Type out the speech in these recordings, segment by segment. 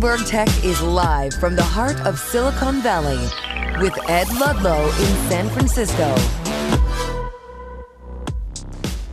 Bloomberg Tech is live from the heart of Silicon Valley with Ed Ludlow in San Francisco.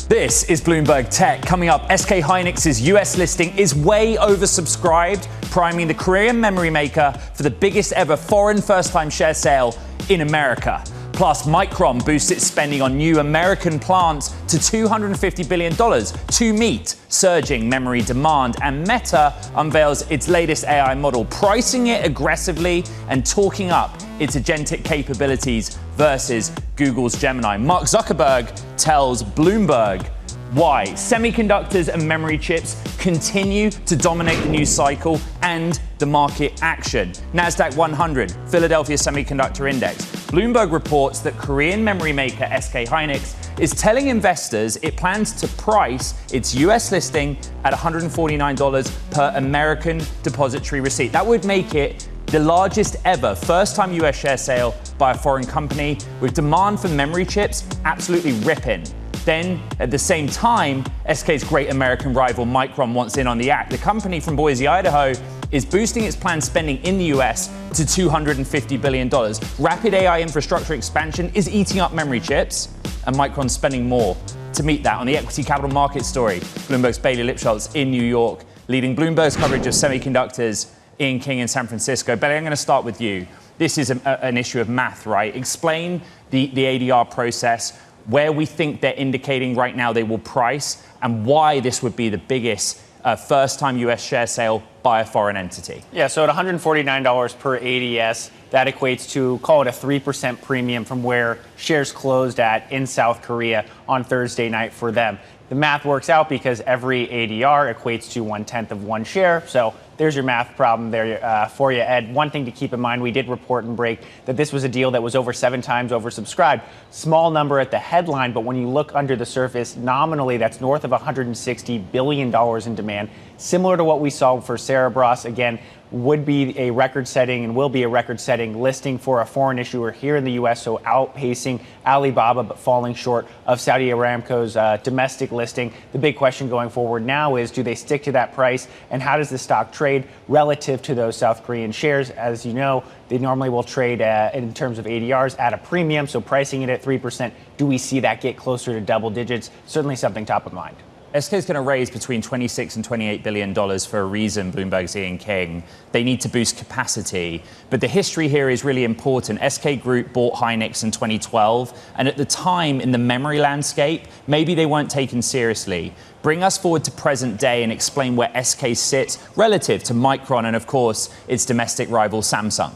This is Bloomberg Tech. Coming up, SK Hynix's US listing is way oversubscribed, priming the Korean memory maker for the biggest ever foreign first-time share sale in America. Plus, Micron boosts its spending on new American plants to $250 billion to meet surging memory demand. And Meta unveils its latest AI model, pricing it aggressively and talking up its agentic capabilities versus Google's Gemini. Mark Zuckerberg tells Bloomberg why semiconductors and memory chips continue to dominate the news cycle and the market action. NASDAQ 100, Philadelphia Semiconductor Index. Bloomberg reports that Korean memory maker SK Hynix is telling investors it plans to price its US listing at $149 per American depository receipt. That would make it the largest ever first-time US share sale by a foreign company, with demand for memory chips absolutely ripping. Then, at the same time, SK's great American rival Micron wants in on the act. The company from Boise, Idaho, is boosting its planned spending in the US to $250 billion. Rapid AI infrastructure expansion is eating up memory chips, and Micron's spending more to meet that. On the equity capital market story, Bloomberg's Bailey Lipschultz in New York, leading Bloomberg's coverage of semiconductors, Ian King in San Francisco. Bailey, I'm going to start with you. This is an issue of math, right? Explain the ADR process, where we think they're indicating right now they will price, and why this would be the biggest first-time U.S. share sale by a foreign entity. Yeah, so at $149 per ADS, that equates to, call it a 3% premium from where shares closed at in South Korea on Thursday night for them. The math works out because every ADR equates to 1/10 of one share. So there's your math problem there for you, Ed. One thing to keep in mind, we did report and break that this was a deal that was over 7 times oversubscribed. Small number at the headline, but when you look under the surface, nominally, that's north of $160 billion in demand. Similar to what we saw for Cerberus, again, would be a record-setting and will be a record-setting listing for a foreign issuer here in the U.S., so outpacing Alibaba but falling short of Saudi Aramco's domestic listing. The big question going forward now is, do they stick to that price, and how does the stock trade relative to those South Korean shares? As you know, they normally will trade in terms of ADRs at a premium, so pricing it at 3%, do we see that get closer to double digits? Certainly something top of mind. SK is going to raise between $26 and $28 billion for a reason, Bloomberg's Ian King. They need to boost capacity. But the history here is really important. SK Group bought Hynix in 2012, and at the time in the memory landscape, maybe they weren't taken seriously. Bring us forward to present day and explain where SK sits relative to Micron and, of course, its domestic rival Samsung.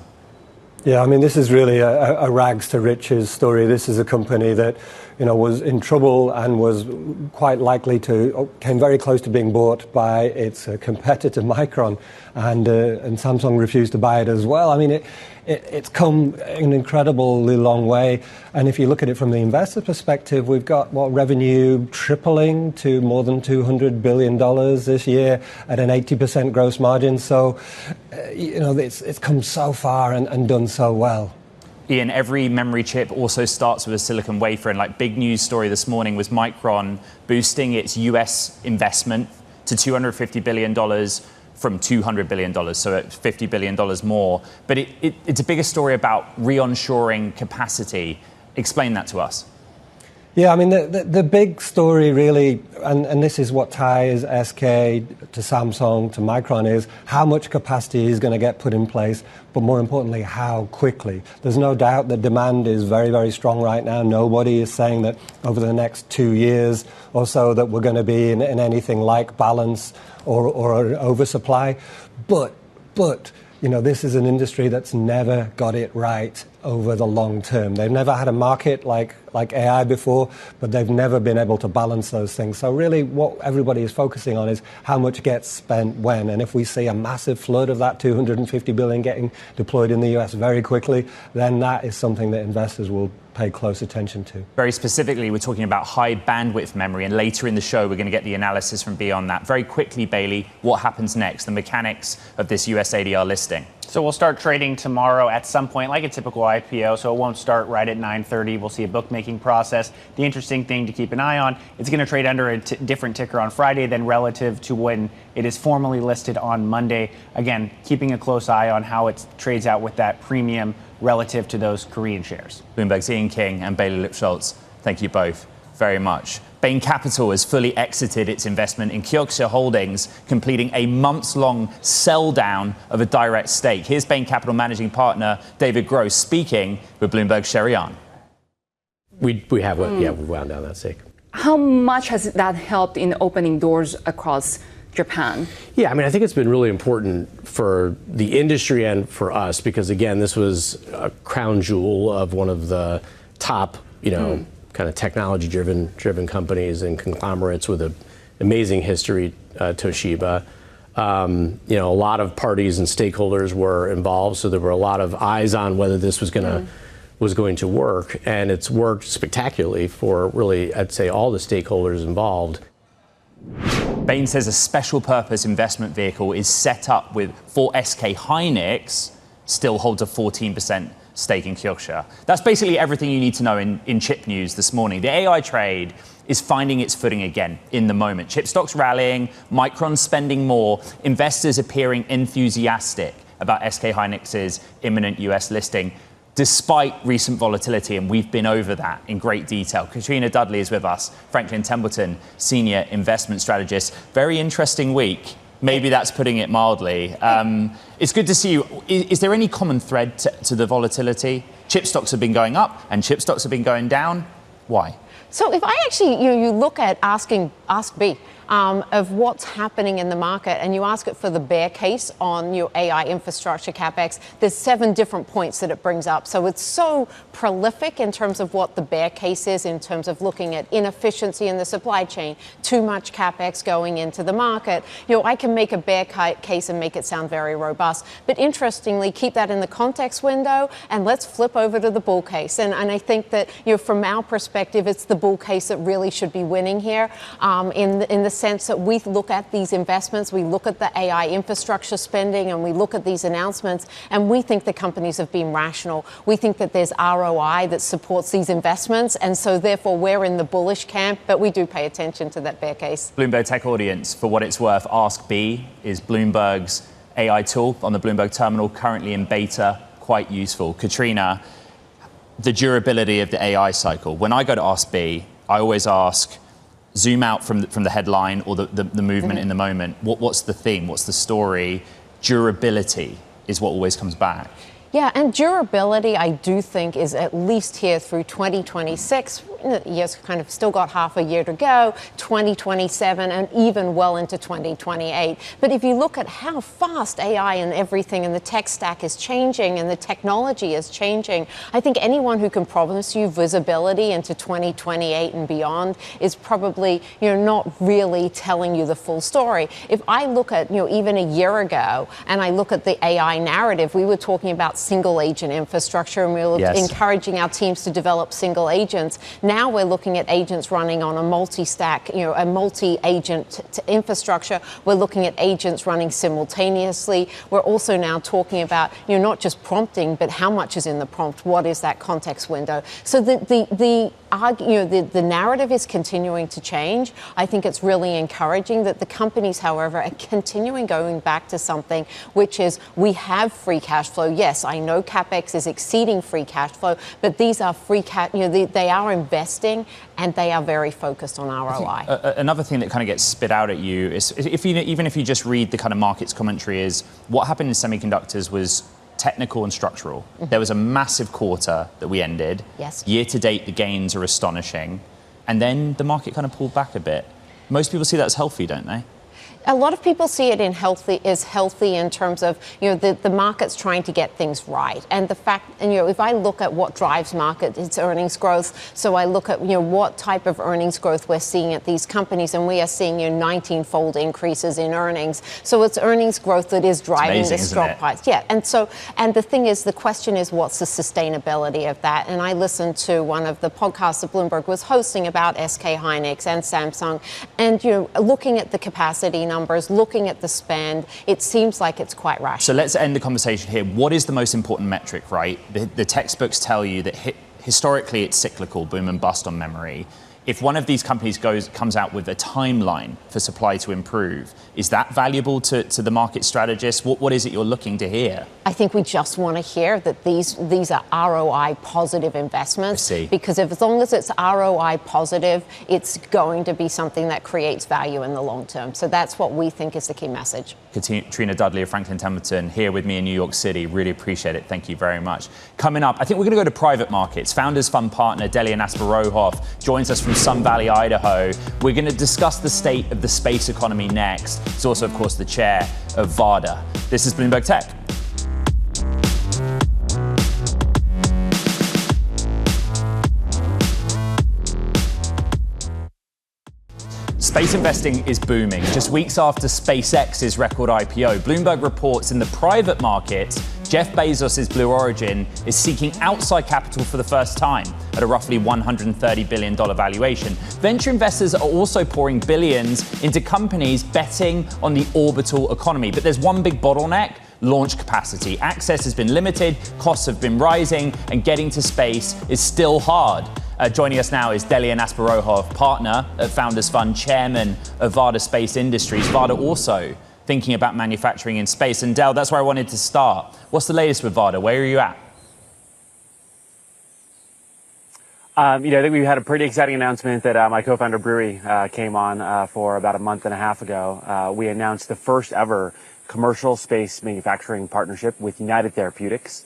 Yeah, I mean, this is really a rags to riches story. This is a company that, was in trouble and was quite likely came very close to being bought by its competitor Micron, and Samsung refused to buy it as well. I mean, it's come an incredibly long way. And if you look at it from the investor perspective, we've got revenue tripling to more than $200 billion this year at an 80% gross margin. So, it's come so far and done so well. Ian, every memory chip also starts with a silicon wafer, and big news story this morning was Micron boosting its US investment to $250 billion from $200 billion, so it's $50 billion more. But it's a bigger story about re-onshoring capacity. Explain that to us. Yeah, I mean, the big story really, and this is what ties SK to Samsung to Micron, is how much capacity is going to get put in place, but more importantly, how quickly. There's no doubt that demand is very, very strong right now. Nobody is saying that over the next 2 years or so that we're going to be in anything like balance or an oversupply. But this is an industry that's never got it right over the long term. They've never had a market like AI before, but they've never been able to balance those things. So really what everybody is focusing on is how much gets spent when. And if we see a massive flood of that $250 billion getting deployed in the US very quickly, then that is something that investors will pay close attention to. Very specifically, we're talking about high bandwidth memory, and later in the show, we're going to get the analysis from beyond that. Very quickly, Bailey, what happens next? The mechanics of this US ADR listing. So we'll start trading tomorrow at some point, like a typical IPO, so it won't start right at 9:30. We'll see a bookmaking process. The interesting thing to keep an eye on, it's going to trade under a different ticker on Friday than relative to when it is formally listed on Monday. Again, keeping a close eye on how it trades out with that premium relative to those Korean shares. Bloomberg's Ian King and Bailey Lipschultz, thank you both very much. Bain Capital has fully exited its investment in Kioxia Holdings, completing a months-long sell-down of a direct stake. Here's Bain Capital managing partner David Gross speaking with Bloomberg Sherian. We have, we wound down that stake. How much has that helped in opening doors across Japan? Yeah, I mean, I think it's been really important for the industry and for us because, again, this was a crown jewel of one of the top, kind of technology-driven companies and conglomerates with an amazing history, Toshiba. A lot of parties and stakeholders were involved, so there were a lot of eyes on whether this was going to work, and it's worked spectacularly for really, I'd say, all the stakeholders involved. Bain says a special purpose investment vehicle is set up for SK Hynix, still holds a 14% stake in Kioxia. That's basically everything you need to know in chip news this morning. The AI trade is finding its footing again in the moment. Chip stocks rallying, Micron spending more, investors appearing enthusiastic about SK Hynix's imminent US listing, despite recent volatility, and we've been over that in great detail. Katrina Dudley is with us, Franklin Templeton, senior investment strategist. Very interesting week. Maybe that's putting it mildly. It's good to see you. Is there any common thread to the volatility? Chip stocks have been going up and chip stocks have been going down. Why? So if I actually, you look at Ask B of what's happening in the market and you ask it for the bear case on your AI infrastructure CapEx, there's 7 different points that it brings up. So it's so prolific in terms of what the bear case is, in terms of looking at inefficiency in the supply chain, too much CapEx going into the market. I can make a bear case and make it sound very robust. But interestingly, keep that in the context window and let's flip over to the bull case. And I think that, from our perspective, it's the bull case that really should be winning here in the sense that we look at these investments, we look at the AI infrastructure spending, and we look at these announcements, and we think the companies have been rational. We think that there's ROI that supports these investments, and so therefore we're in the bullish camp, but we do pay attention to that bear case. Bloomberg Tech audience, for what it's worth, Ask B is Bloomberg's AI tool on the Bloomberg terminal, currently in beta, quite useful. Katrina, the durability of the AI cycle. When I go to Ask B, I always ask, zoom out from the headline or the movement in the moment. What's the theme? What's the story? Durability is what always comes back. Yeah, and durability, I do think, is at least here through 2026. Yes, kind of still got half a year to go, 2027, and even well into 2028. But if you look at how fast AI and everything and the tech stack is changing and the technology is changing, I think anyone who can promise you visibility into 2028 and beyond is probably, not really telling you the full story. If I look at, even a year ago, and I look at the AI narrative, we were talking about single agent infrastructure, and we were encouraging our teams to develop single agents. Now we're looking at agents running on a multi-stack, a multi-agent infrastructure. We're looking at agents running simultaneously. We're also now talking about, not just prompting, but how much is in the prompt? What is that context window? So the narrative is continuing to change. I think it's really encouraging that the companies, however, are continuing going back to something which is we have free cash flow. Yes, I know CapEx is exceeding free cash flow, but these are free cash, they are investing and they are very focused on ROI. Another thing that kind of gets spit out at you is even if you just read the kind of markets commentary is what happened in semiconductors was technical and structural. Mm-hmm. There was a massive quarter that we ended. Yes. Year to date, the gains are astonishing. And then the market kind of pulled back a bit. Most people see that as healthy, don't they? A lot of people see it as healthy in terms of, the market's trying to get things right. And the fact, if I look at what drives market, it's earnings growth. So I look at, what type of earnings growth we're seeing at these companies, and we are seeing 19-fold increases in earnings. So it's earnings growth that is driving the stock price. Yeah. And the thing is, the question is, what's the sustainability of that? And I listened to one of the podcasts that Bloomberg was hosting about SK Hynix and Samsung, and looking at the capacity numbers, looking at the spend, it seems like it's quite rational. So let's end the conversation here. What is the most important metric, right? The textbooks tell you that historically it's cyclical, boom and bust on memory. If one of these companies comes out with a timeline for supply to improve, is that valuable to the market strategist? What is it you're looking to hear? I think we just want to hear that these are ROI positive investments. I see. Because as long as it's ROI positive, it's going to be something that creates value in the long term. So that's what we think is the key message. Katrina Dudley of Franklin Templeton here with me in New York City. Really appreciate it. Thank you very much. Coming up, I think we're going to go to private markets. Founders Fund partner Delian Asparouhov joins us from Sun Valley, Idaho. We're going to discuss the state of the space economy next. He's also, of course, the chair of Varda. This is Bloomberg Tech. Space investing is booming. Just weeks after SpaceX's record IPO, Bloomberg reports in the private markets, Jeff Bezos' Blue Origin is seeking outside capital for the first time at a roughly $130 billion valuation. Venture investors are also pouring billions into companies betting on the orbital economy. But there's one big bottleneck: launch capacity. Access has been limited, costs have been rising, and getting to space is still hard. Joining us now is Delian Asparouhov, partner at Founders Fund, chairman of Varda Space Industries. Varda also thinking about manufacturing in space. And Del, that's where I wanted to start. What's the latest with Varda? Where are you at? I think we had a pretty exciting announcement that my co-founder Brewery came on for about a month and a half ago. We announced the first ever commercial space manufacturing partnership with United Therapeutics.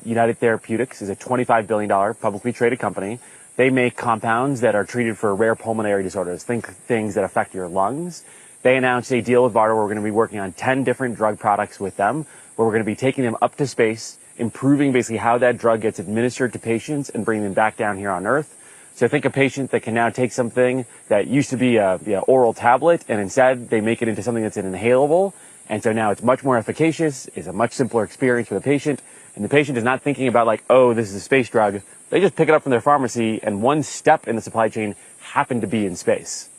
United Therapeutics is a $25 billion publicly traded company. They make compounds that are treated for rare pulmonary disorders, think things that affect your lungs. They announced a deal with Varda where we're going to be working on 10 different drug products with them, where we're going to be taking them up to space, improving basically how that drug gets administered to patients and bringing them back down here on Earth. So think a patient that can now take something that used to be a oral tablet, and instead they make it into something that's an inhalable. And so now it's much more efficacious, it's a much simpler experience for the patient, and the patient is not thinking about like, oh, this is a space drug. They just pick it up from their pharmacy, and one step in the supply chain happened to be in space.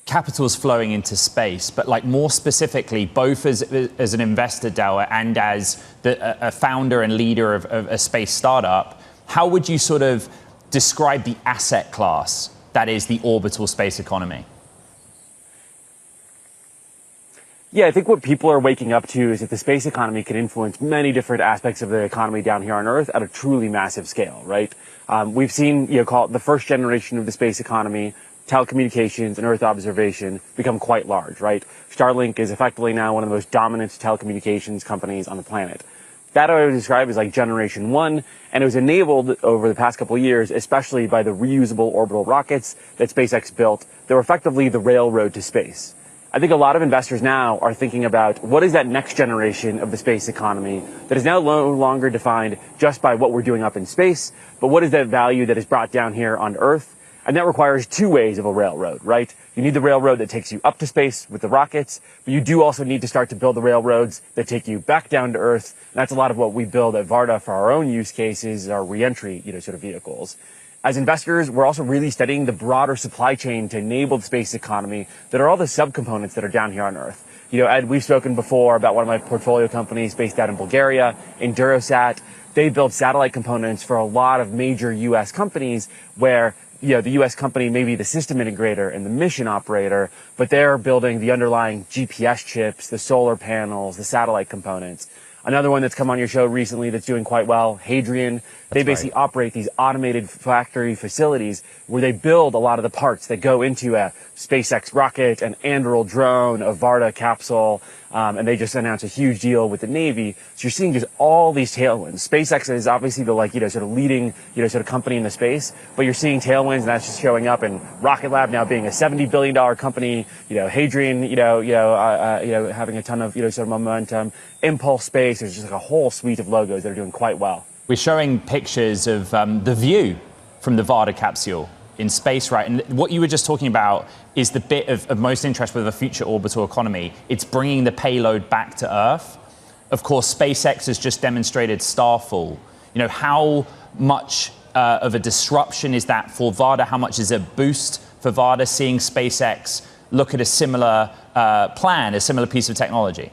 Capital's flowing into space, but like more specifically, both as an investor, Del, and as a founder and leader of a space startup, how would you sort of describe the asset class that is the orbital space economy? Yeah, I think what people are waking up to is that the space economy can influence many different aspects of the economy down here on Earth at a truly massive scale, right? We've seen, call it the first generation of the space economy, telecommunications and Earth observation, become quite large, right? Starlink is effectively now one of the most dominant telecommunications companies on the planet. That I would describe as like generation one, and it was enabled over the past couple of years, especially by the reusable orbital rockets that SpaceX built. They were effectively the railroad to space. I think a lot of investors now are thinking about what is that next generation of the space economy that is now no longer defined just by what we're doing up in space, but what is that value that is brought down here on Earth? And that requires two ways of a railroad, right? You need the railroad that takes you up to space with the rockets, but you do also need to start to build the railroads that take you back down to Earth. And that's a lot of what we build at Varda for our own use cases, our reentry, sort of vehicles. As investors, we're also really studying the broader supply chain to enable the space economy that are all the subcomponents that are down here on Earth. Ed, we've spoken before about one of my portfolio companies based out in Bulgaria, Endurosat. They build satellite components for a lot of major U.S. companies where the U.S. company may be the system integrator and the mission operator, but they're building the underlying GPS chips, the solar panels, the satellite components. Another one that's come on your show recently that's doing quite well, Hadrian. They basically operate these automated factory facilities where they build a lot of the parts that go into a SpaceX rocket, an Anduril drone, a Varda capsule, and they just announced a huge deal with the Navy. So you're seeing just all these tailwinds. SpaceX is obviously the sort of leading sort of company in the space, but you're seeing tailwinds, and that's just showing up in Rocket Lab now being a $70 billion company. Hadrian, having a ton of sort of momentum. Impulse Space. There's just like a whole suite of logos that are doing quite well. We're showing pictures of the view from the Varda capsule in space, right? And what you were just talking about is the bit of most interest with a future orbital economy. It's bringing the payload back to Earth. Of course, SpaceX has just demonstrated Starfall. How much of a disruption is that for Varda? How much is a boost for Varda seeing SpaceX look at a similar plan, a similar piece of technology?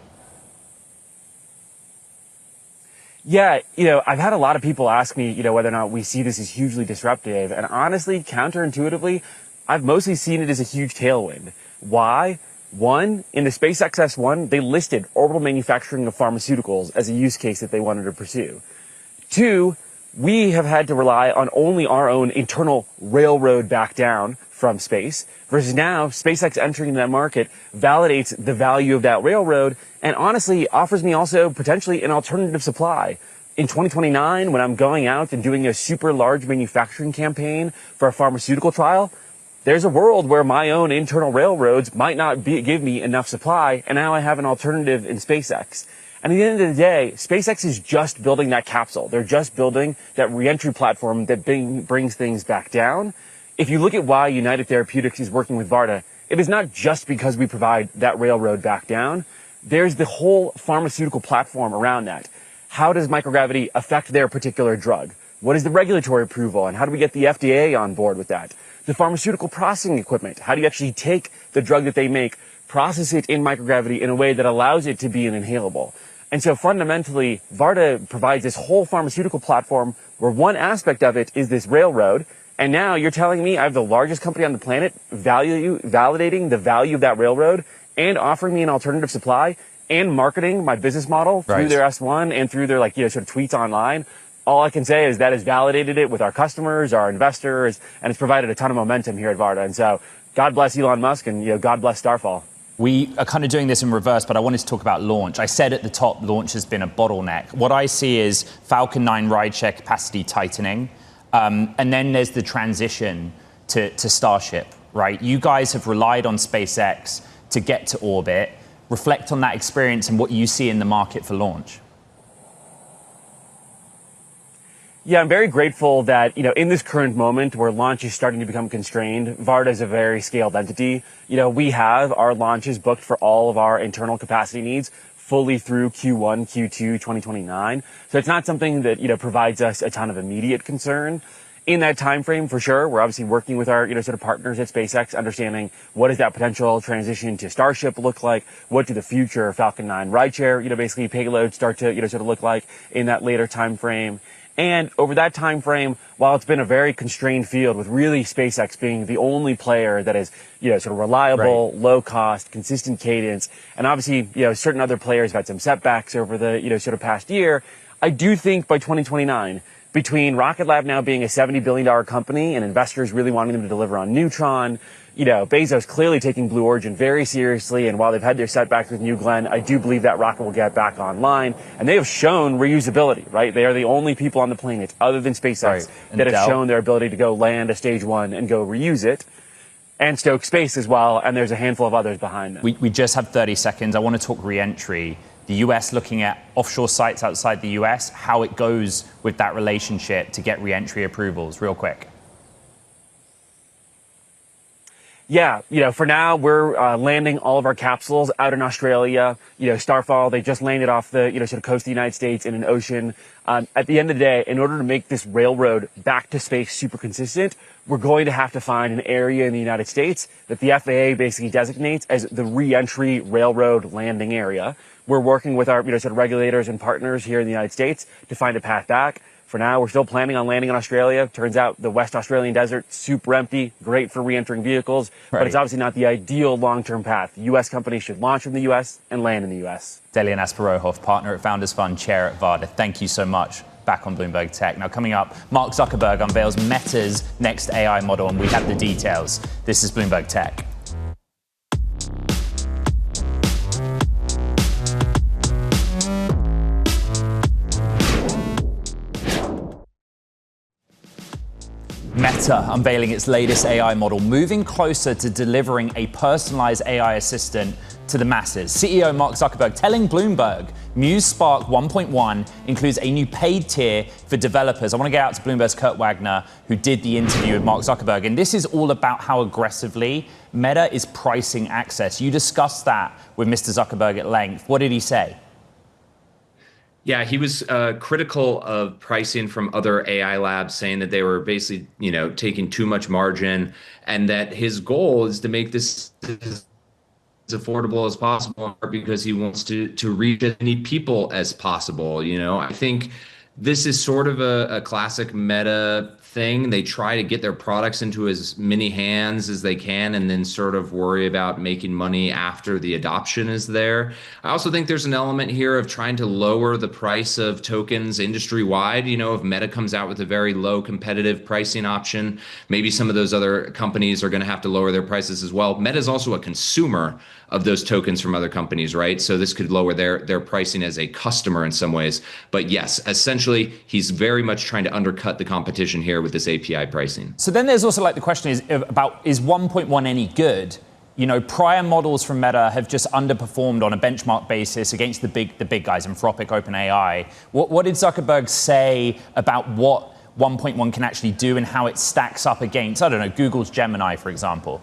Yeah, I've had a lot of people ask me, whether or not we see this as hugely disruptive. And honestly, counterintuitively, I've mostly seen it as a huge tailwind. Why? One, in the SpaceX S1, they listed orbital manufacturing of pharmaceuticals as a use case that they wanted to pursue. Two, we have had to rely on only our own internal railroad back down from space, versus now SpaceX entering that market validates the value of that railroad and honestly offers me also potentially an alternative supply. In 2029, when I'm going out and doing a super large manufacturing campaign for a pharmaceutical trial, there's a world where my own internal railroads might not give me enough supply, and now I have an alternative in SpaceX. And at the end of the day, SpaceX is just building that capsule. They're just building that reentry platform that brings things back down. If you look at why United Therapeutics is working with Varda, it is not just because we provide that railroad back down. There's the whole pharmaceutical platform around that. How does microgravity affect their particular drug? What is the regulatory approval, and how do we get the FDA on board with that? The pharmaceutical processing equipment. How do you actually take the drug that they make, process it in microgravity in a way that allows it to be an inhalable? And so fundamentally, Varda provides this whole pharmaceutical platform where one aspect of it is this railroad. And now you're telling me I have the largest company on the planet validating the value of that railroad and offering me an alternative supply and marketing my business model through their S1 and through their sort of tweets online. All I can say is that has validated it with our customers, our investors, and it's provided a ton of momentum here at Varda. And so God bless Elon Musk and God bless Starfall. We are kind of doing this in reverse, but I wanted to talk about launch. I said at the top, launch has been a bottleneck. What I see is Falcon 9 rideshare capacity tightening. And then there's the transition to Starship, right? You guys have relied on SpaceX to get to orbit. Reflect on that experience and what you see in the market for launch. Yeah, I'm very grateful that, in this current moment where launch is starting to become constrained, Varda is a very scaled entity. We have our launches booked for all of our internal capacity needs fully through Q1, Q2, 2029. So it's not something that, provides us a ton of immediate concern. In that time frame, for sure, we're obviously working with our, sort of partners at SpaceX, understanding what does that potential transition to Starship look like? What do the future Falcon 9 rideshare, basically payloads start to, sort of look like in that later time frame? And over that time frame, while it's been a very constrained field, with really SpaceX being the only player that is, sort of reliable, low cost, consistent cadence, and obviously, certain other players have had some setbacks over the, sort of past year, I do think by 2029, between Rocket Lab now being a $70 billion company and investors really wanting them to deliver on Neutron, Bezos clearly taking Blue Origin very seriously, and while they've had their setbacks with New Glenn, I do believe that rocket will get back online, and they have shown reusability, right? They are the only people on the planet, other than SpaceX, that have shown their ability to go land a stage 1 and go reuse it, and Stoke Space as well, and there's a handful of others behind them. We just have 30 seconds. I want to talk re-entry. The US looking at offshore sites outside the US, how it goes with that relationship to get re-entry approvals, real quick. Yeah, for now, we're landing all of our capsules out in Australia. Starfall, they just landed off the, sort of coast of the United States in an ocean. At the end of the day, in order to make this railroad back to space super consistent, we're going to have to find an area in the United States that the FAA basically designates as the re-entry railroad landing area. We're working with our, sort of regulators and partners here in the United States to find a path back. For now, we're still planning on landing in Australia. Turns out the West Australian desert, super empty, great for re-entering vehicles, but it's obviously not the ideal long-term path. U.S. companies should launch from the U.S. and land in the U.S. Delian Asparouhov, partner at Founders Fund, chair at Varda. Thank you so much. Back on Bloomberg Tech. Now coming up, Mark Zuckerberg unveils Meta's next AI model, and we have the details. This is Bloomberg Tech. Meta unveiling its latest AI model, moving closer to delivering a personalized AI assistant to the masses. CEO Mark Zuckerberg telling Bloomberg Muse Spark 1.1 includes a new paid tier for developers. I want to get out to Bloomberg's Kurt Wagner, who did the interview with Mark Zuckerberg. And this is all about how aggressively Meta is pricing access. You discussed that with Mr. Zuckerberg at length. What did he say? Yeah, he was critical of pricing from other AI labs, saying that they were basically, taking too much margin, and that his goal is to make this as affordable as possible because he wants to reach as many people as possible. I think this is sort of a classic Meta thing. They try to get their products into as many hands as they can and then sort of worry about making money after the adoption is there. I also think there's an element here of trying to lower the price of tokens industry wide. If Meta comes out with a very low competitive pricing option, maybe some of those other companies are going to have to lower their prices as well. Meta is also a consumer of those tokens from other companies, right? So this could lower their pricing as a customer in some ways. But yes, essentially, he's very much trying to undercut the competition here with this API pricing. So then there's also like the question is 1.1 any good? Prior models from Meta have just underperformed on a benchmark basis against the big guys, Anthropic, OpenAI. What did Zuckerberg say about what 1.1 can actually do and how it stacks up against, I don't know, Google's Gemini, for example?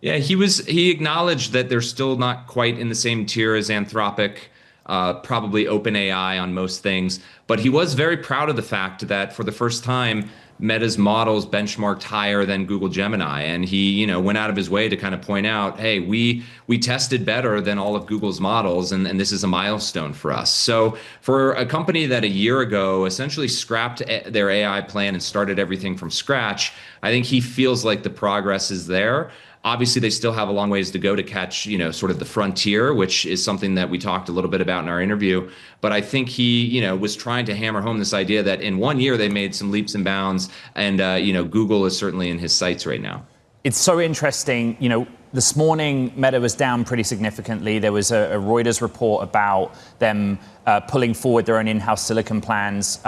Yeah, he acknowledged that they're still not quite in the same tier as Anthropic, probably OpenAI on most things, but he was very proud of the fact that for the first time, Meta's models benchmarked higher than Google Gemini, and he, went out of his way to kind of point out, hey, we tested better than all of Google's models, and this is a milestone for us. So for a company that a year ago essentially scrapped their AI plan and started everything from scratch, I think he feels like the progress is there. Obviously, they still have a long ways to go to catch, sort of the frontier, which is something that we talked a little bit about in our interview. But I think he, was trying to hammer home this idea that in 1 year they made some leaps and bounds, and Google is certainly in his sights right now. It's so interesting. This morning Meta was down pretty significantly. There was a Reuters report about them pulling forward their own in-house silicon plans.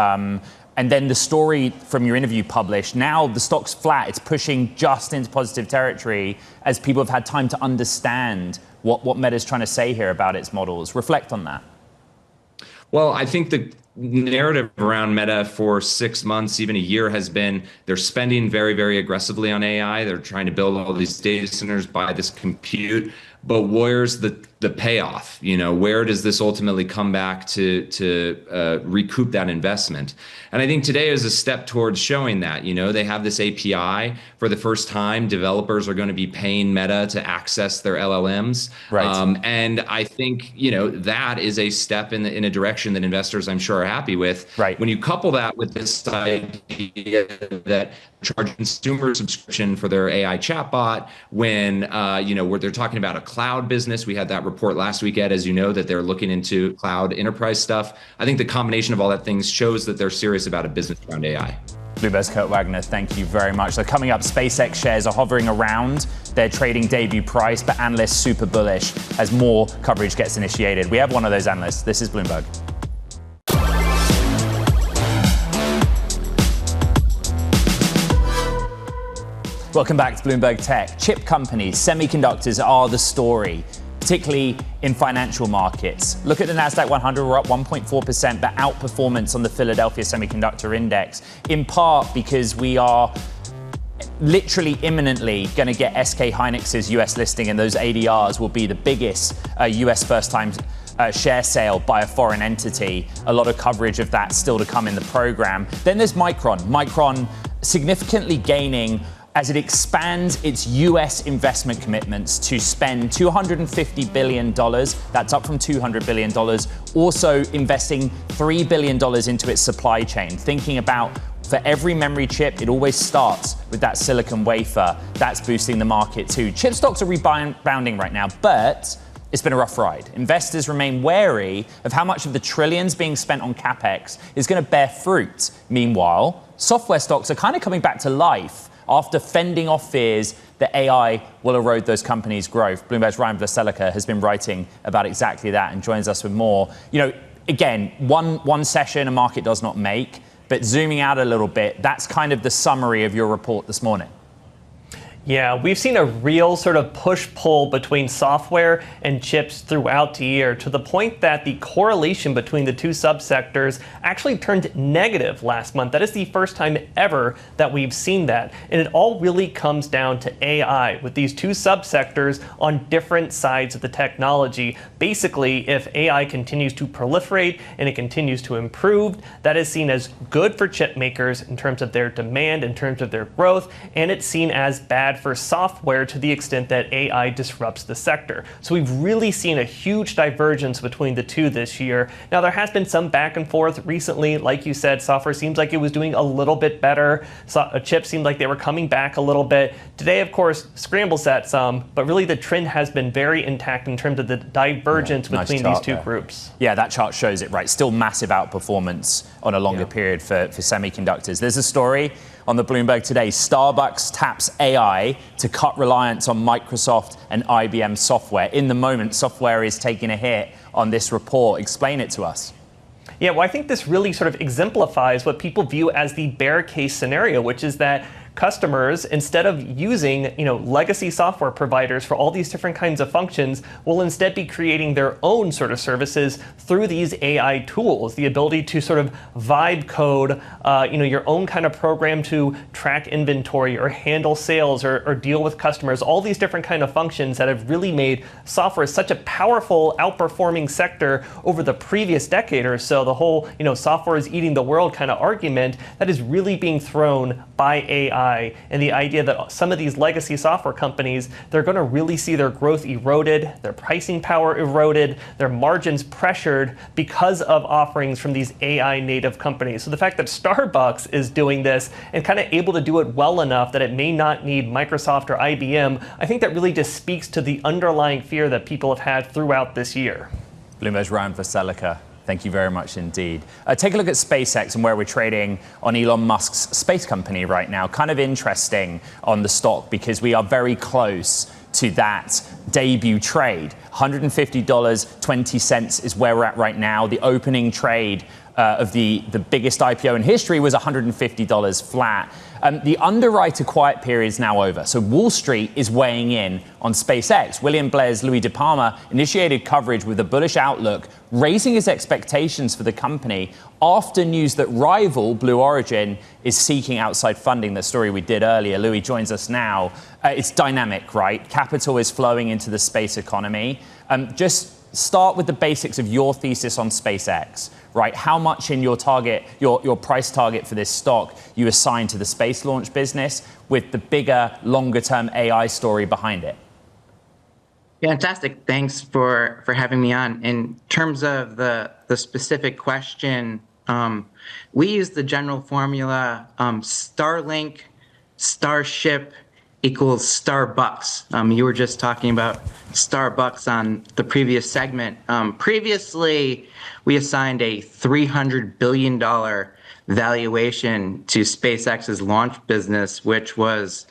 And then the story from your interview published, now the stock's flat. It's pushing just into positive territory as people have had time to understand what Meta's trying to say here about its models. Reflect on that. Well, I think the narrative around Meta for 6 months, even a year, has been they're spending very, very aggressively on AI. They're trying to build all these data centers, buy this compute. But where's the payoff? Where does this ultimately come back to recoup that investment? And I think today is a step towards showing that. They have this API for the first time. Developers are going to be paying Meta to access their LLMs. Right. And I think that is a step in a direction that investors, I'm sure, are happy with. Right. When you couple that with this idea that charge consumer subscription for their AI chatbot, when where they're talking about a cloud business. We had that report last week, Ed, as you know, that they're looking into cloud enterprise stuff. I think the combination of all that things shows that they're serious about a business around AI. Bloomberg's Kurt Wagner, thank you very much. So coming up, SpaceX shares are hovering around their trading debut price, but analysts super bullish as more coverage gets initiated. We have one of those analysts. This is Bloomberg. Welcome back to Bloomberg Tech. Chip companies, semiconductors are the story, particularly in financial markets. Look at the NASDAQ 100, we're up 1.4%, but outperformance on the Philadelphia Semiconductor Index, in part because we are literally imminently going to get SK Hynix's US listing, and those ADRs will be the biggest US first-time share sale by a foreign entity. A lot of coverage of that still to come in the program. Then there's Micron. Micron significantly gaining as it expands its US investment commitments to spend $250 billion. That's up from $200 billion. Also investing $3 billion into its supply chain. Thinking about, for every memory chip, it always starts with that silicon wafer. That's boosting the market too. Chip stocks are rebounding right now, but it's been a rough ride. Investors remain wary of how much of the trillions being spent on CapEx is going to bear fruit. Meanwhile, software stocks are kind of coming back to life after fending off fears that AI will erode those companies' growth. Bloomberg's Ryan Vlastelica has been writing about exactly that and joins us with more. Again, one session a market does not make, but zooming out a little bit, that's kind of the summary of your report this morning. Yeah, we've seen a real sort of push-pull between software and chips throughout the year, to the point that the correlation between the two subsectors actually turned negative last month. That is the first time ever that we've seen that. And it all really comes down to AI, with these two subsectors on different sides of the technology. Basically, if AI continues to proliferate and it continues to improve, that is seen as good for chip makers in terms of their demand, in terms of their growth, and it's seen as bad for software to the extent that AI disrupts the sector. So we've really seen a huge divergence between the two this year. Now, there has been some back and forth recently. Like you said, software seems like it was doing a little bit better. Chips seemed like they were coming back a little bit. Today, of course, scrambles at some, but really the trend has been very intact in terms of the divergence between these two groups. Yeah, that chart shows it, right? Still massive outperformance on a longer period for semiconductors. There's a story on the Bloomberg today. Starbucks taps AI to cut reliance on Microsoft and IBM software. In the moment, software is taking a hit on this report. Explain it to us. Yeah, well, I think this really sort of exemplifies what people view as the bear case scenario, which is that customers, instead of using legacy software providers for all these different kinds of functions, will instead be creating their own sort of services through these AI tools. The ability to sort of vibe code your own kind of program to track inventory or handle sales or deal with customers, all these different kind of functions that have really made software such a powerful, outperforming sector over the previous decade or so. The whole software is eating the world kind of argument that is really being thrown by AI. And the idea that some of these legacy software companies, they're going to really see their growth eroded, their pricing power eroded, their margins pressured because of offerings from these AI native companies. So the fact that Starbucks is doing this and kind of able to do it well enough that it may not need Microsoft or IBM, I think that really just speaks to the underlying fear that people have had throughout this year. Bloomberg's Ryan Vlastelica. Thank you very much indeed. Take a look at SpaceX and where we're trading on Elon Musk's space company right now. Kind of interesting on the stock because we are very close to that debut trade. $150.20 is where we're at right now. The opening trade of the biggest IPO in history was $150 flat. The underwriter quiet period is now over, so Wall Street is weighing in on SpaceX. William Blair's Louie DiPalma initiated coverage with a bullish outlook, raising his expectations for the company after news that rival Blue Origin is seeking outside funding. The story we did earlier. Louie joins us now. It's dynamic, right? Capital is flowing into the space economy. Just start with the basics of your thesis on SpaceX, right? How much in your target, your price target for this stock you assign to the space launch business with the bigger, longer-term AI story behind it? Fantastic. Thanks for having me on. In terms of the specific question, we use the general formula Starlink, Starship equals Starbucks. You were just talking about Starbucks on the previous segment. Previously, we assigned a $300 billion valuation to SpaceX's launch business, which was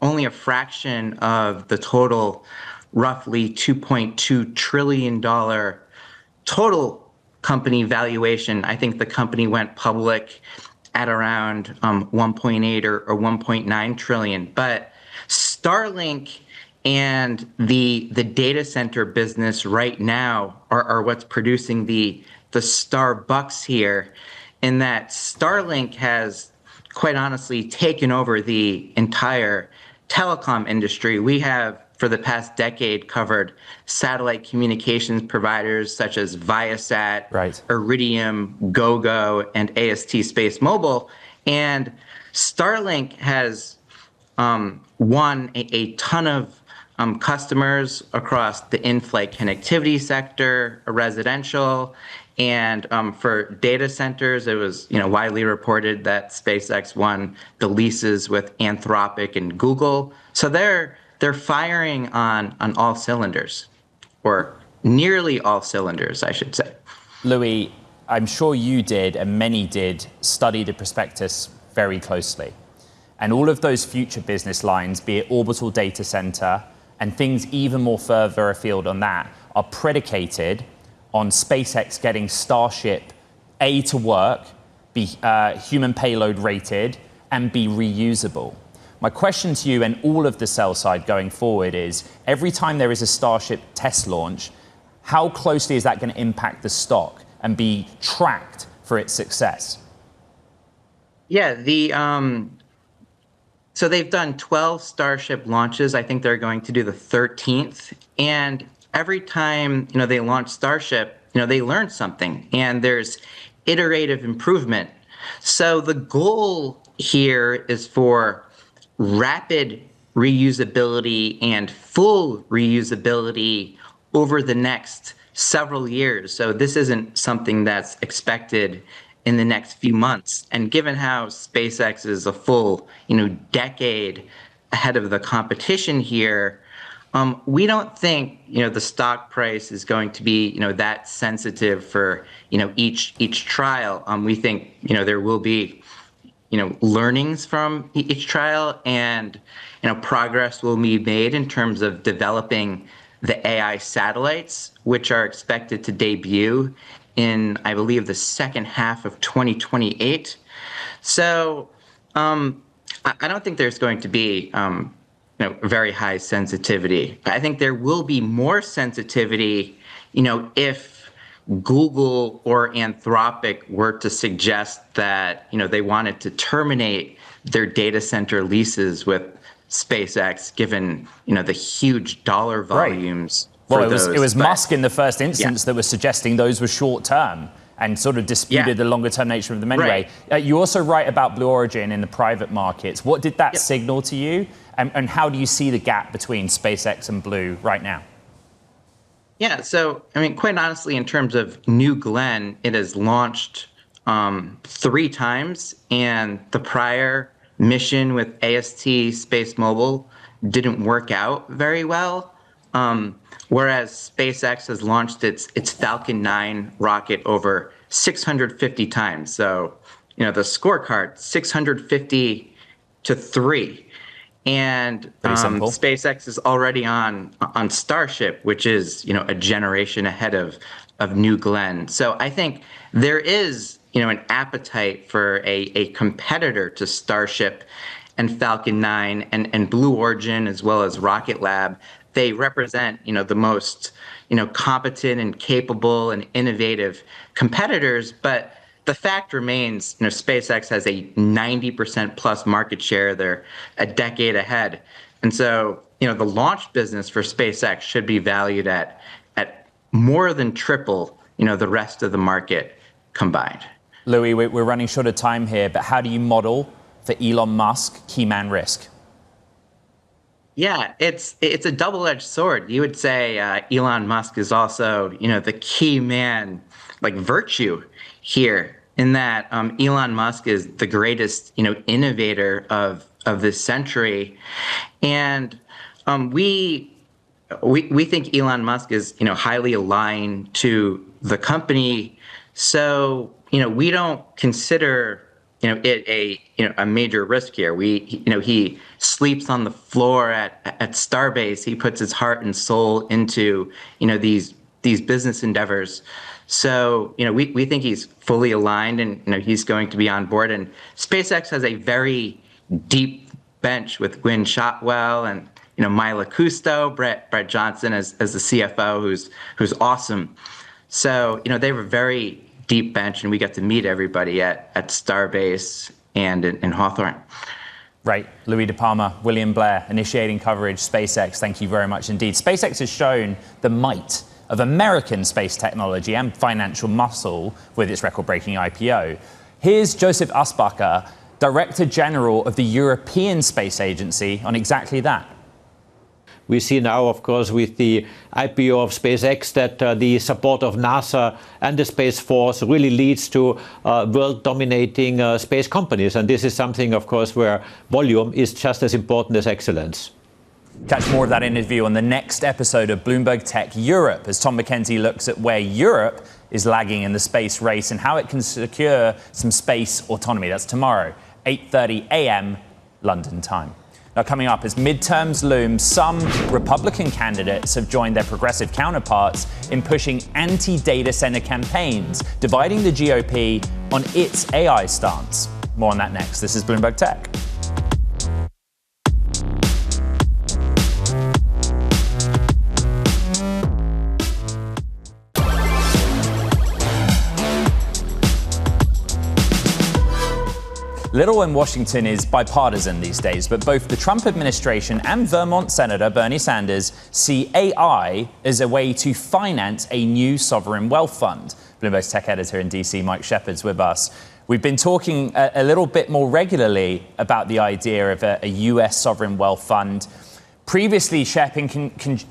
only a fraction of the total roughly $2.2 trillion total company valuation. I think the company went public at around 1.8 or 1.9 trillion. But Starlink and the data center business right now are what's producing the Starbucks here, in that Starlink has quite honestly taken over the entire telecom industry. We have, for the past decade, covered satellite communications providers such as Viasat, Iridium, Gogo, and AST Space Mobile. And Starlink has won a ton of customers across the in-flight connectivity sector, residential, and for data centers, it was widely reported that SpaceX won the leases with Anthropic and Google. So they're firing on all cylinders, or nearly all cylinders, I should say. Louie, I'm sure you did, and many did, study the prospectus very closely. And all of those future business lines, be it orbital data center and things even more further afield on that, are predicated on SpaceX getting Starship A, to work, be human payload rated, and be reusable. My question to you and all of the sell side going forward is, every time there is a Starship test launch, how closely is that going to impact the stock and be tracked for its success? Yeah, so they've done 12 Starship launches. I think they're going to do the 13th. And every time, they launch Starship, they learn something, and there's iterative improvement. So the goal here is for rapid reusability and full reusability over the next several years. So this isn't something that's expected in the next few months. And given how SpaceX is a full, decade ahead of the competition here, we don't think, the stock price is going to be, that sensitive for, each trial. We think, there will be, learnings from each trial, and, progress will be made in terms of developing the AI satellites, which are expected to debut in, I believe, the second half of 2028. So I don't think there's going to be very high sensitivity. I think there will be more sensitivity, if Google or Anthropic were to suggest that, they wanted to terminate their data center leases with SpaceX, given, the huge dollar volumes. Well, it was Musk in the first instance that was suggesting those were short term and sort of disputed the longer term nature of them anyway. You also write about Blue Origin in the private markets. What did that signal to you? And how do you see the gap between SpaceX and Blue right now? Yeah, so, quite honestly, in terms of New Glenn, it has launched 3 times, and the prior mission with AST Space Mobile didn't work out very well. Whereas SpaceX has launched its Falcon 9 rocket over 650 times. So, the scorecard, 650 to 3. And SpaceX is already on Starship, which is, a generation ahead of New Glenn. So I think there is, an appetite for a competitor to Starship and Falcon 9 and Blue Origin, as well as Rocket Lab. They represent, the most, competent and capable and innovative competitors. But the fact remains, SpaceX has a 90% plus market share. They're a decade ahead. And so, the launch business for SpaceX should be valued at more than triple, the rest of the market combined. Louie, we're running short of time here, but how do you model for Elon Musk key man risk? Yeah, it's a double-edged sword. You would say Elon Musk is also, the key man, virtue here, in that Elon Musk is the greatest, innovator of this century, and we think Elon Musk is, highly aligned to the company. So, we don't consider it a major risk here. He sleeps on the floor at Starbase. He puts his heart and soul into, these business endeavors. So, we think he's fully aligned, and, he's going to be on board. And SpaceX has a very deep bench with Gwynne Shotwell and, Mila Cousteau, Brett Johnson as the CFO, who's awesome. So, they have a very deep bench, and we got to meet everybody at Starbase and in Hawthorne. Right. Louie DiPalma, William Blair, initiating coverage, SpaceX. Thank you very much indeed. SpaceX has shown the might of American space technology and financial muscle with its record-breaking IPO. Here's Joseph Asparouhov, Director General of the European Space Agency, on exactly that. We see now, of course, with the IPO of SpaceX that the support of NASA and the Space Force really leads to world-dominating space companies. And this is something, of course, where volume is just as important as excellence. Catch more of that interview on the next episode of Bloomberg Tech Europe, as Tom McKenzie looks at where Europe is lagging in the space race and how it can secure some space autonomy. That's tomorrow, 8:30 a.m. London time. Now, coming up, as midterms loom, some Republican candidates have joined their progressive counterparts in pushing anti-data center campaigns, dividing the GOP on its AI stance. More on that next. This is Bloomberg Tech. Little in Washington is bipartisan these days, but both the Trump administration and Vermont Senator Bernie Sanders see AI as a way to finance a new sovereign wealth fund. Bloomberg's tech editor in DC, Mike Shepard's with us. We've been talking a little bit more regularly about the idea of a US sovereign wealth fund. Previously, Shep, in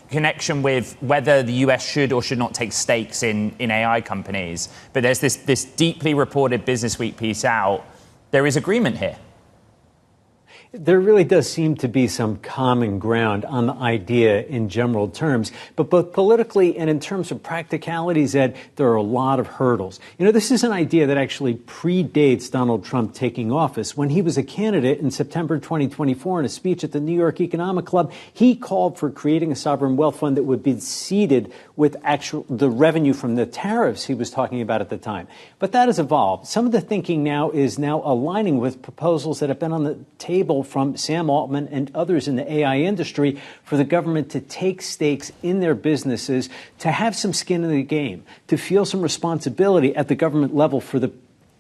connection with whether the US should or should not take stakes in AI companies. But there's this deeply reported Business Week piece out. There is agreement here. There really does seem to be some common ground on the idea in general terms, but both politically and in terms of practicalities, Ed, there are a lot of hurdles. You know, this is an idea that actually predates Donald Trump taking office. When he was a candidate in September 2024 in a speech at the New York Economic Club, he called for creating a sovereign wealth fund that would be seeded with the revenue from the tariffs he was talking about at the time. But that has evolved. Some of the thinking now is aligning with proposals that have been on the table from Sam Altman and others in the AI industry for the government to take stakes in their businesses, to have some skin in the game, to feel some responsibility at the government level for the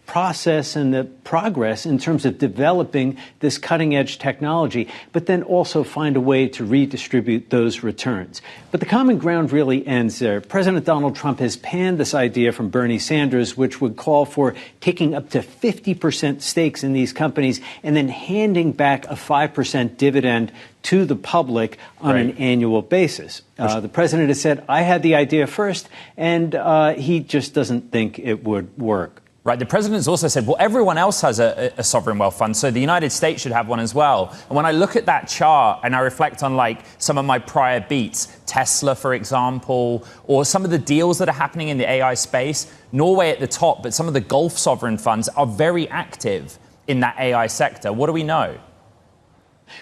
process and the progress in terms of developing this cutting-edge technology, but then also find a way to redistribute those returns. But the common ground really ends there. President Donald Trump has panned this idea from Bernie Sanders, which would call for taking up to 50% stakes in these companies and then handing back a 5% dividend to the public on an annual basis. The president has said, I had the idea first, and he just doesn't think it would work. Right. The president's also said, well, everyone else has a sovereign wealth fund, so the United States should have one as well. And when I look at that chart and I reflect on like some of my prior beats, Tesla, for example, or some of the deals that are happening in the AI space, Norway at the top, but some of the Gulf sovereign funds are very active in that AI sector. What do we know?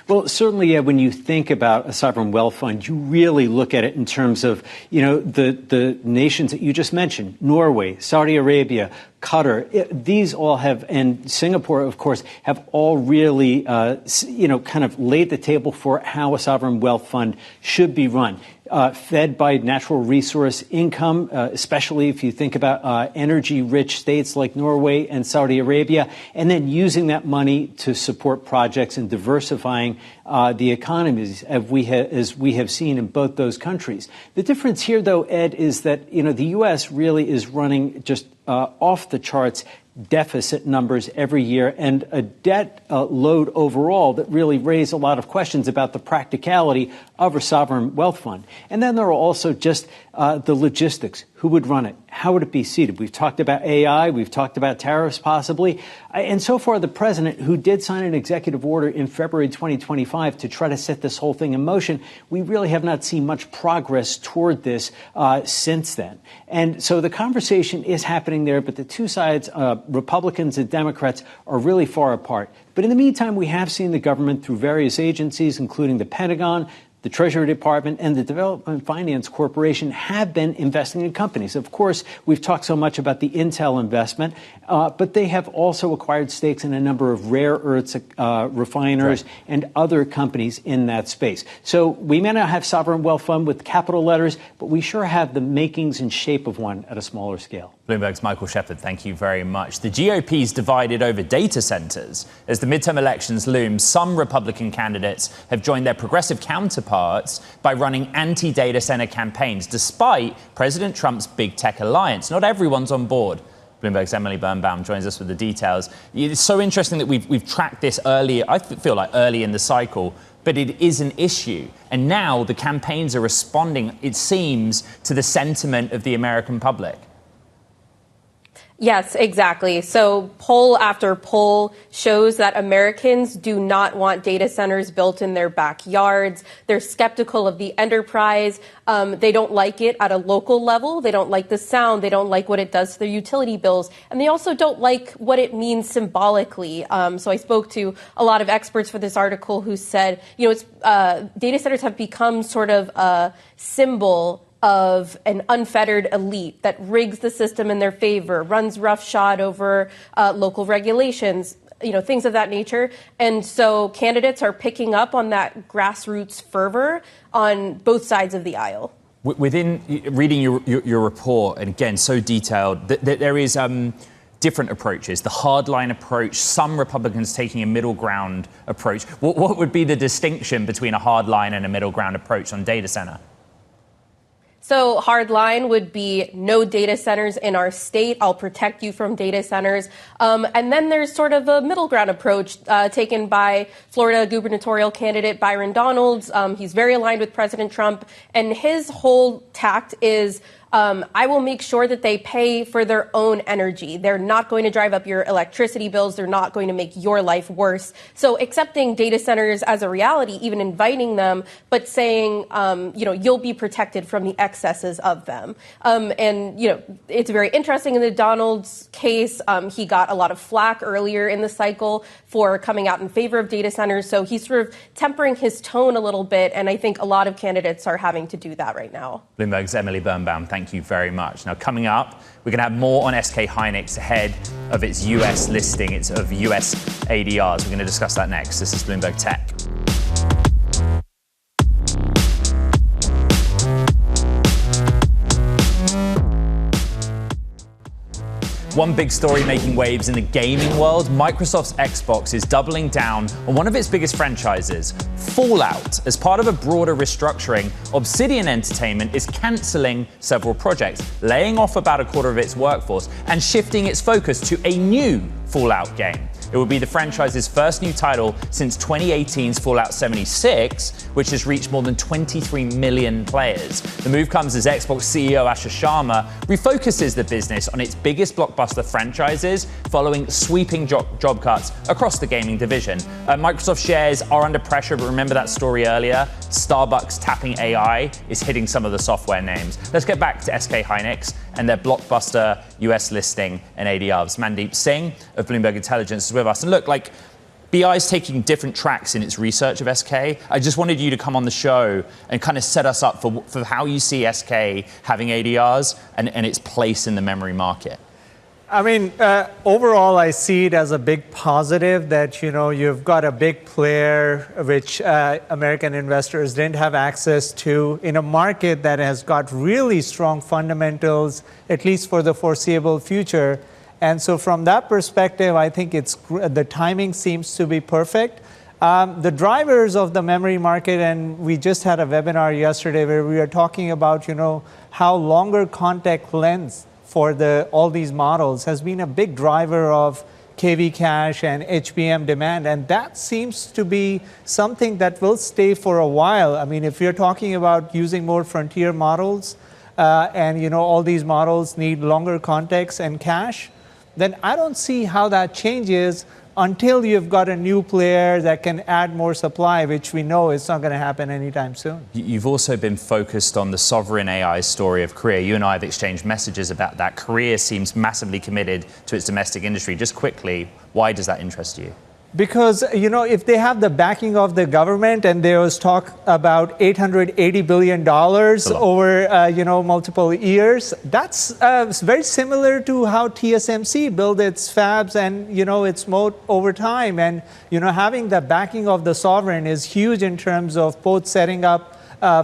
Well, certainly, when you think about a sovereign wealth fund, you really look at it in terms of, the nations that you just mentioned, Norway, Saudi Arabia, Qatar. These all have, and Singapore, of course, have all really, kind of laid the table for how a sovereign wealth fund should be run. Fed by natural resource income, especially if you think about energy-rich states like Norway and Saudi Arabia, and then using that money to support projects and diversifying the economies as we have seen in both those countries. The difference here, though, Ed, is that the U.S. really is running just off the charts deficit numbers every year and a debt load overall that really raise a lot of questions about the practicality of a sovereign wealth fund. And then there are also just the logistics. Who would run it? How would it be seated? We've talked about AI. We've talked about tariffs possibly. And so far, the president, who did sign an executive order in February 2025 to try to set this whole thing in motion, we really have not seen much progress toward this since then. And so the conversation is happening there, but the two sides, Republicans and Democrats, are really far apart. But in the meantime, we have seen the government through various agencies, including the Pentagon, the Treasury Department, and the Development Finance Corporation have been investing in companies. Of course, we've talked so much about the Intel investment, but they have also acquired stakes in a number of rare earths refiners and other companies in that space. So we may not have sovereign wealth fund with capital letters, but we sure have the makings and shape of one at a smaller scale. Bloomberg's Michael Shepard, thank you very much. The GOP's divided over data centers. As the midterm elections loom, some Republican candidates have joined their progressive counterparts by running anti-data center campaigns, despite President Trump's big tech alliance. Not everyone's on board. Bloomberg's Emily Birnbaum joins us with the details. It's so interesting that we've tracked this earlier, I feel like early in the cycle, but it is an issue. And now the campaigns are responding, it seems, to the sentiment of the American public. Yes, exactly. So poll after poll shows that Americans do not want data centers built in their backyards. They're skeptical of the enterprise. They don't like it at a local level. They don't like the sound. They don't like what it does to their utility bills. And they also don't like what it means symbolically. So I spoke to a lot of experts for this article who said, data centers have become sort of a symbol of an unfettered elite that rigs the system in their favor, runs roughshod over local regulations, things of that nature. And so candidates are picking up on that grassroots fervor on both sides of the aisle. Within reading your report, and again, so detailed, there is different approaches, the hardline approach, some Republicans taking a middle ground approach. What would be the distinction between a hardline and a middle ground approach on data center? So hard line would be no data centers in our state. I'll protect you from data centers. And then there's sort of a middle ground approach taken by Florida gubernatorial candidate Byron Donalds. He's very aligned with President Trump. And his whole tact is I will make sure that they pay for their own energy. They're not going to drive up your electricity bills. They're not going to make your life worse. So accepting data centers as a reality, even inviting them, but saying, you'll be protected from the excesses of them. And it's very interesting in the Donalds case. He got a lot of flack earlier in the cycle for coming out in favor of data centers. So he's sort of tempering his tone a little bit. And I think a lot of candidates are having to do that right now. Bloomberg's Emily Birnbaum, thank you very much. Now, coming up, we're going to have more on SK Hynix ahead of its US listing, of US ADRs. We're going to discuss that next. This is Bloomberg Tech. One big story making waves in the gaming world, Microsoft's Xbox is doubling down on one of its biggest franchises, Fallout. As part of a broader restructuring, Obsidian Entertainment is cancelling several projects, laying off about a quarter of its workforce and shifting its focus to a new Fallout game. It will be the franchise's first new title since 2018's Fallout 76, which has reached more than 23 million players. The move comes as Xbox CEO Asher Sharma refocuses the business on its biggest blockbuster franchises following sweeping job cuts across the gaming division. Microsoft shares are under pressure, but remember that story earlier? Starbucks tapping AI is hitting some of the software names. Let's get back to SK Hynix and their blockbuster US listing and ADRs. Mandeep Singh of Bloomberg Intelligence is with us. And look, BI is taking different tracks in its research of SK. I just wanted you to come on the show and kind of set us up for how you see SK having ADRs and its place in the memory market. I mean, overall, I see it as a big positive that, you've got a big player which American investors didn't have access to in a market that has got really strong fundamentals, at least for the foreseeable future. And so from that perspective, I think the timing seems to be perfect. The drivers of the memory market, and we just had a webinar yesterday where we were talking about, how longer contact lengths for all these models has been a big driver of KV cache and HBM demand, and that seems to be something that will stay for a while. I mean, if you're talking about using more frontier models, and all these models need longer context and cache, then I don't see how that changes until you've got a new player that can add more supply, which we know is not going to happen anytime soon. You've also been focused on the sovereign AI story of Korea. You and I have exchanged messages about that. Korea seems massively committed to its domestic industry. Just quickly, why does that interest you? Because, if they have the backing of the government, and there was talk about $880 billion over, multiple years, that's very similar to how TSMC built its fabs and, its moat over time. And, having the backing of the sovereign is huge in terms of both setting up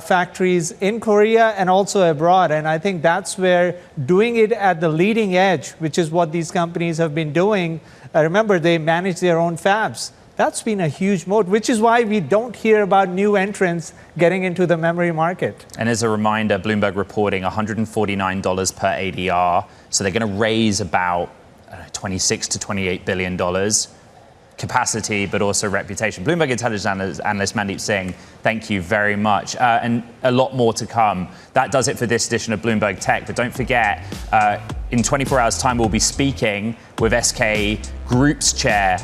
factories in Korea and also abroad. And I think that's where doing it at the leading edge, which is what these companies have been doing. Remember, they manage their own fabs. That's been a huge moat, which is why we don't hear about new entrants getting into the memory market. And as a reminder, Bloomberg reporting $149 per ADR. So they're going to raise about $26 to $28 billion. Capacity, but also reputation. Bloomberg Intelligence analyst Mandeep Singh, thank you very much. And a lot more to come. That does it for this edition of Bloomberg Tech. But don't forget, in 24 hours' time, we'll be speaking with SK Group's chair,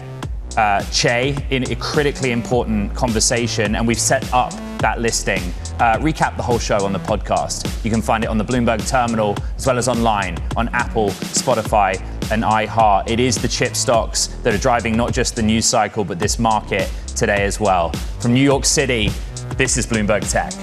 Che, in a critically important conversation. And we've set up that listing. Recap the whole show on the podcast. You can find it on the Bloomberg terminal, as well as online on Apple, Spotify, and iHeart. It is the chip stocks that are driving not just the news cycle, but this market today as well. From New York City, this is Bloomberg Tech.